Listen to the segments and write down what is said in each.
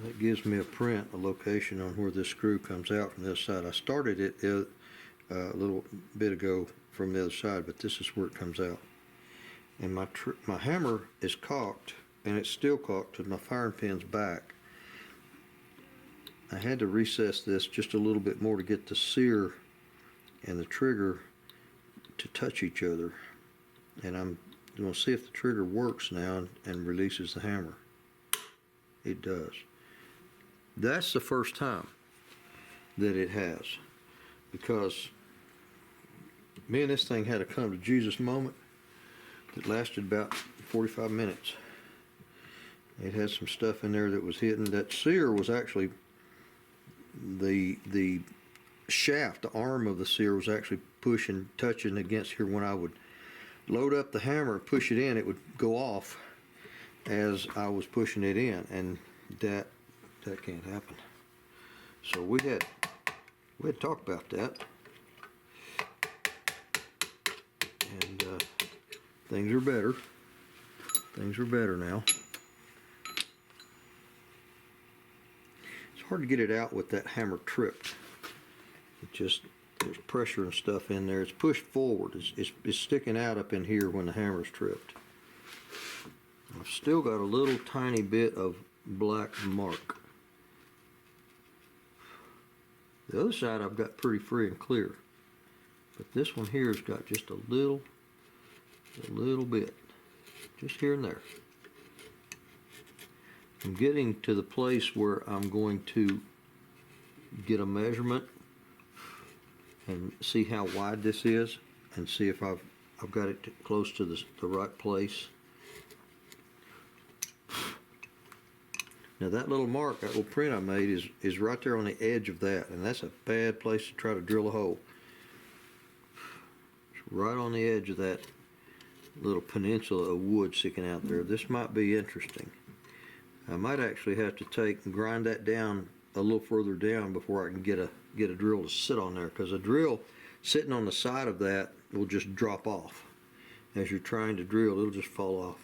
That gives me a print, a location on where this screw comes out from this side. I started it a little bit ago from the other side, but this is where it comes out. And my hammer is cocked, and it's still cocked to my firing pin's back. I had to recess this just a little bit more to get the sear and the trigger to touch each other. And I'm going to see if the trigger works now and releases the hammer. It does. That's the first time that it has, because me and this thing had a come to Jesus moment that lasted about 45 minutes. It had some stuff in there that was hidden. That sear was actually the shaft, the arm of the sear was actually touching against here. When I would load up the hammer, push it in, it would go off as I was pushing it in, and that can't happen. So we had talked about that, and things are better. Things are better now. It's hard to get it out with that hammer tripped. It just, there's pressure and stuff in there. It's pushed forward. It's sticking out up in here when the hammer's tripped. I've still got a little tiny bit of black mark. The other side I've got pretty free and clear, but this one here has got just a little bit, just here and there. I'm getting to the place where I'm going to get a measurement and see how wide this is, and see if I've got it close to the right place. Now that little mark, that little print I made is right there on the edge of that, and that's a bad place to try to drill a hole. It's right on the edge of that little peninsula of wood sticking out there. This might be interesting. I might actually have to take and grind that down a little further down before I can get a drill to sit on there, because a drill sitting on the side of that will just drop off. As you're trying to drill, it'll just fall off.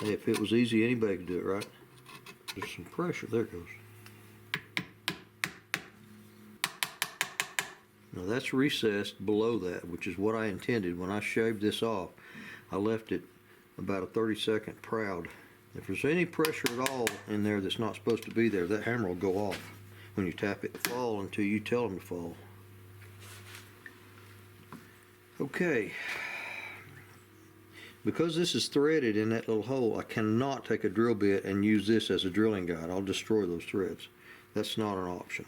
Hey, if it was easy, anybody could do it, right? There's some pressure. There it goes. Now that's recessed below that, which is what I intended. When I shaved this off, I left it about a 30-second proud. If there's any pressure at all in there that's not supposed to be there, that hammer will go off when you tap it to fall until you tell them to fall. Okay. Because this is threaded in that little hole, I cannot take a drill bit and use this as a drilling guide. I'll destroy those threads. That's not an option,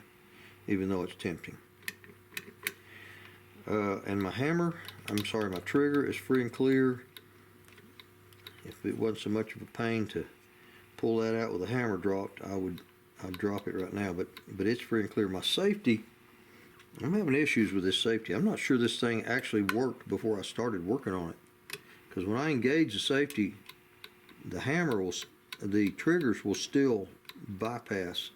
even though it's tempting. And my my trigger is free and clear. If it wasn't so much of a pain to pull that out with a hammer dropped, I'd drop it right now, but it's free and clear. My safety, I'm having issues with this safety. I'm not sure this thing actually worked before I started working on it. Because when I engage the safety, the triggers will still bypass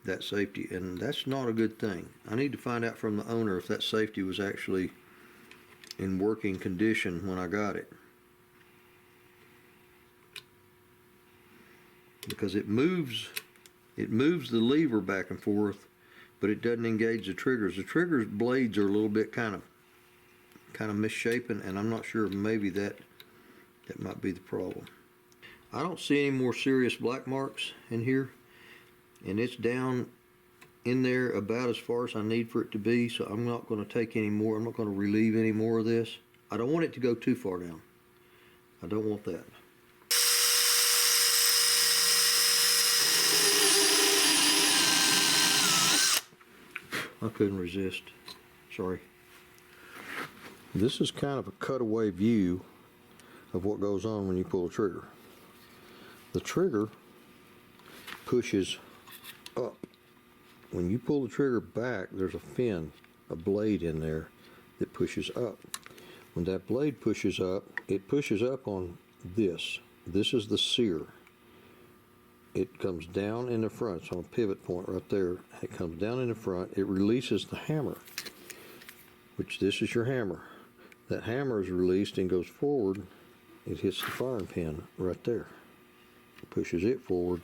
that safety, and that's not a good thing. I need to find out from the owner if that safety was actually in working condition when I got it. Because it moves the lever back and forth, but it doesn't engage the triggers. The triggers blades are a little bit kind of misshapen, and I'm not sure, maybe that might be the problem. I don't see any more serious black marks in here, and it's down in there about as far as I need for it to be, so I'm not going to take any more. I'm not going to relieve any more of this. I don't want it to go too far down. I don't want that. I couldn't resist. Sorry. This is kind of a cutaway view of what goes on when you pull a trigger. The trigger pushes up. When you pull the trigger back, there's a fin, a blade in there that pushes up. When that blade pushes up, it pushes up on this. This is the sear. It comes down in the front. It's on a pivot point right there. It comes down in the front. It releases the hammer, which this is your hammer. That hammer is released and goes forward it hits the firing pin right there. Pushes it forward,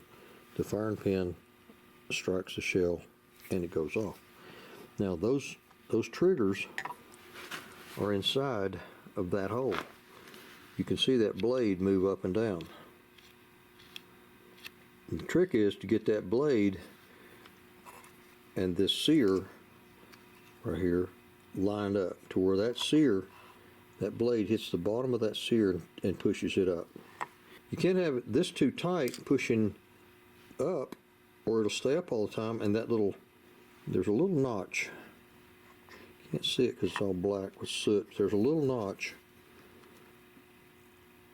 the firing pin strikes the shell, and it goes off. Now those triggers are inside of that hole. You can see that blade move up and down. And the trick is to get that blade and this sear right here lined up to where that sear, that blade hits the bottom of that sear and pushes it up. You can't have this too tight pushing up, or it'll stay up all the time, and that little, there's a little notch. You can't see it because it's all black with soot. There's a little notch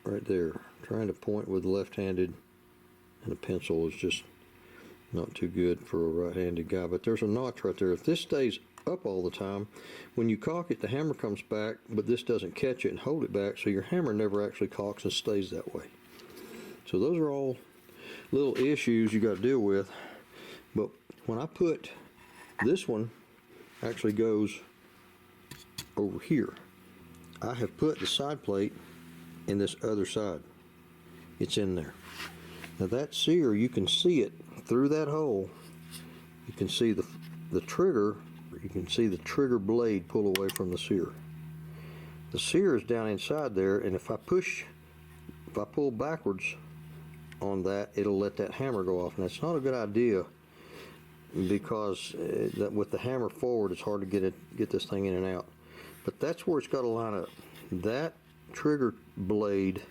right there. Trying to point with left-handed and a pencil is just not too good for a right-handed guy, but there's a notch right there. If this stays up all the time, when you cock it, the hammer comes back, but this doesn't catch it and hold it back, so your hammer never actually cocks and stays that way. So those are all little issues you got to deal with. But when I put this one, actually goes over here. I have put the side plate in this other side. It's in there. Now that sear, you can see it through that hole. You can see the trigger. You can see the trigger blade pull away from the sear. The sear is down inside there, and if I pull backwards on that, it'll let that hammer go off, and that's not a good idea, because with the hammer forward, it's hard to get this thing in and out. But that's where it's got to line up. That trigger blade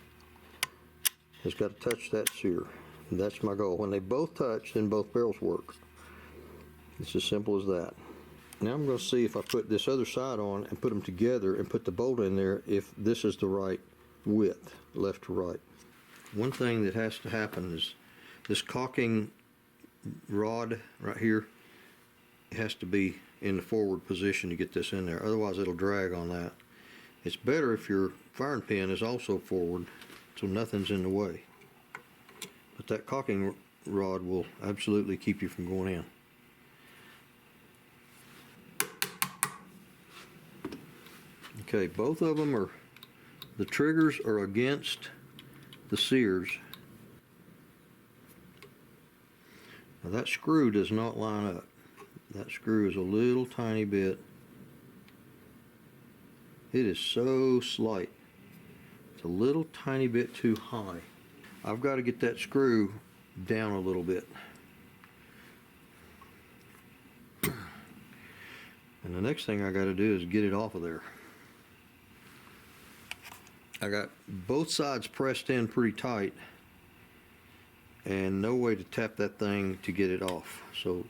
has got to touch that sear. That's my goal. When they both touch, then both barrels work. It's as simple as that. Now I'm going to see if I put this other side on and put them together and put the bolt in there, if this is the right width, left to right. One thing that has to happen is this caulking rod right here, it has to be in the forward position to get this in there. Otherwise it'll drag on that. It's better if your firing pin is also forward, so nothing's in the way. But that caulking rod will absolutely keep you from going in. Okay, both of them are, the triggers are against the sears. Now that screw does not line up. That screw is a little tiny bit. It is so slight. It's a little tiny bit too high. I've got to get that screw down a little bit. And the next thing I got to do is get it off of there. I got both sides pressed in pretty tight and no way to tap that thing to get it off. So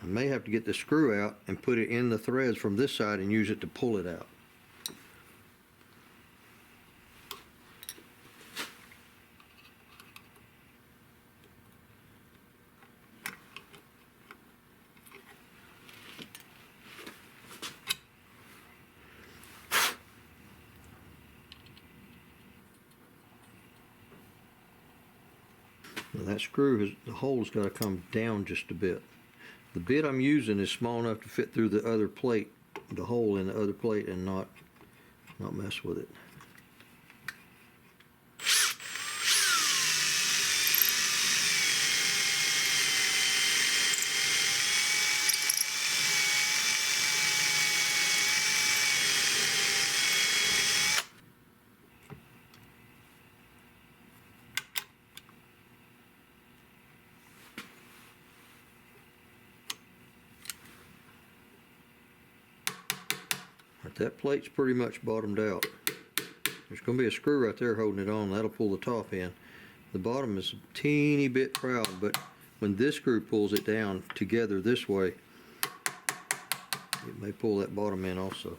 I may have to get the screw out and put it in the threads from this side and use it to pull it out. Now that screw, the hole's got to come down just a bit. The bit I'm using is small enough to fit through the other plate, the hole in the other plate, and not mess with it. That plate's pretty much bottomed out. There's going to be a screw right there holding it on. That'll pull the top in. The bottom is a teeny bit proud, but when this screw pulls it down together this way, it may pull that bottom in also.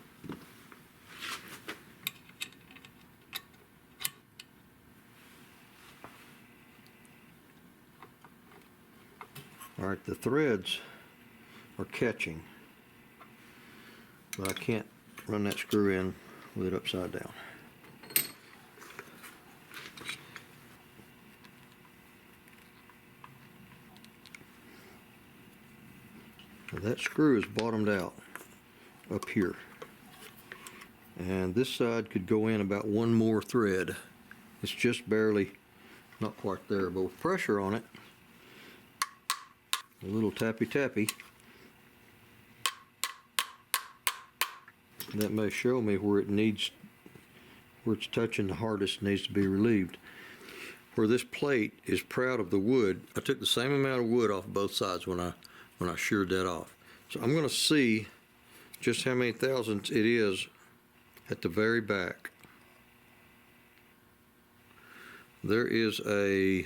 Alright, the threads are catching, but I can't run that screw in with it upside down. Now that screw is bottomed out up here, and this side could go in about one more thread It's just barely, not quite there, but with pressure on it, a little tappy tappy, that may show me where it needs, where it's touching the hardest, needs to be relieved. Where this plate is proud of the wood, I took the same amount of wood off both sides when I sheared that off. So I'm going to see just how many thousandths it is at the very back. There is a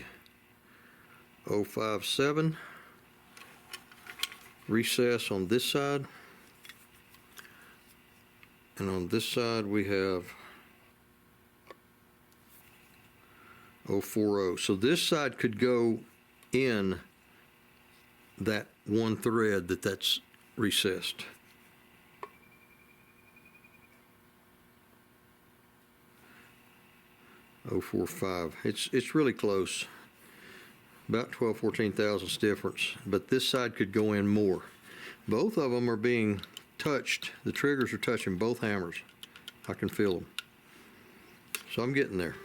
057 recess on this side, and on this side we have 040. So this side could go in that one thread that's recessed. .045. It's really close. About 14 thousandths difference, but this side could go in more. Both of them are being touched. The triggers are touching both hammers. I can feel them. So I'm getting there.